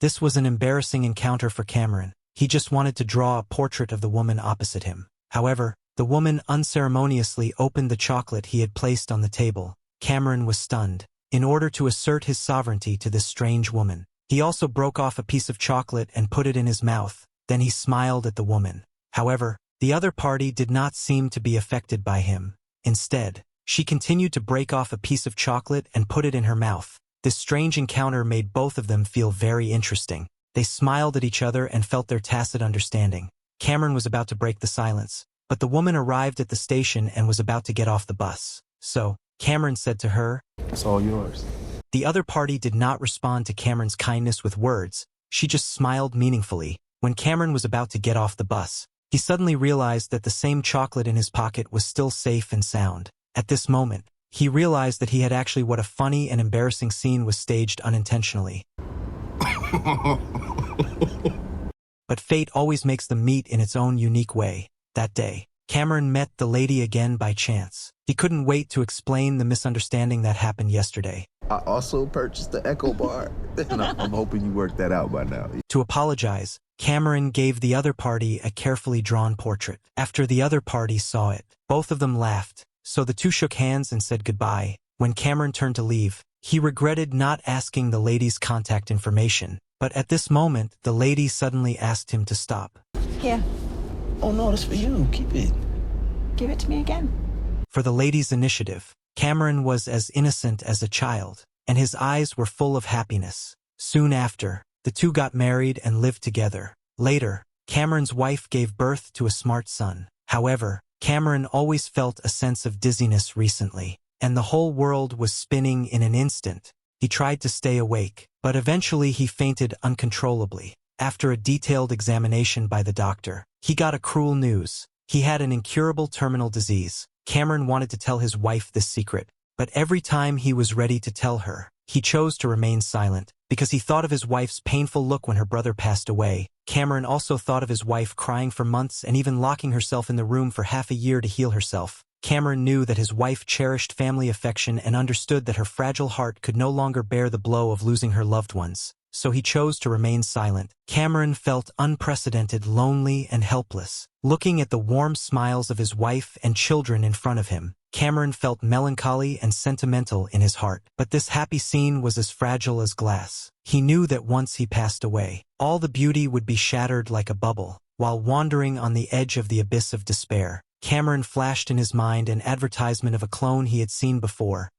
This was an embarrassing encounter for Cameron. He just wanted to draw a portrait of the woman opposite him. However, the woman unceremoniously opened the chocolate he had placed on the table. Cameron was stunned. In order to assert his sovereignty to this strange woman, he also broke off a piece of chocolate and put it in his mouth. Then he smiled at the woman. However, the other party did not seem to be affected by him. Instead, she continued to break off a piece of chocolate and put it in her mouth. This strange encounter made both of them feel very interesting. They smiled at each other and felt their tacit understanding. Cameron was about to break the silence, but the woman arrived at the station and was about to get off the bus. So, Cameron said to her, "It's all yours." The other party did not respond to Cameron's kindness with words. She just smiled meaningfully. When Cameron was about to get off the bus, he suddenly realized that the same chocolate in his pocket was still safe and sound. At this moment, he realized that he had actually what a funny and embarrassing scene was staged unintentionally. But fate always makes them meet in its own unique way. That day, Cameron met the lady again by chance. He couldn't wait to explain the misunderstanding that happened yesterday. I also purchased the Echo Bar, and I'm hoping you worked that out by now. To apologize, Cameron gave the other party a carefully drawn portrait. After the other party saw it, both of them laughed, so the two shook hands and said goodbye. When Cameron turned to leave, he regretted not asking the lady's contact information, but at this moment, the lady suddenly asked him to stop. Here, Oh no, that's for you. Keep it. give it to me again. For the lady's initiative, Cameron was as innocent as a child, and his eyes were full of happiness. Soon after, the two got married and lived together. Later, Cameron's wife gave birth to a smart son. However, Cameron always felt a sense of dizziness recently, and the whole world was spinning in an instant. He tried to stay awake, but eventually he fainted uncontrollably. After a detailed examination by the doctor, he got a cruel news. He had an incurable terminal disease. Cameron wanted to tell his wife this secret, but every time he was ready to tell her, he chose to remain silent, because he thought of his wife's painful look when her brother passed away. Cameron also thought of his wife crying for months and even locking herself in the room for half a year to heal herself. Cameron knew that his wife cherished family affection and understood that her fragile heart could no longer bear the blow of losing her loved ones. So he chose to remain silent. Cameron felt unprecedented, lonely, and helpless. Looking at the warm smiles of his wife and children in front of him, Cameron felt melancholy and sentimental in his heart. But this happy scene was as fragile as glass. He knew that once he passed away, all the beauty would be shattered like a bubble. While wandering on the edge of the abyss of despair, Cameron flashed in his mind an advertisement of a clone he had seen before.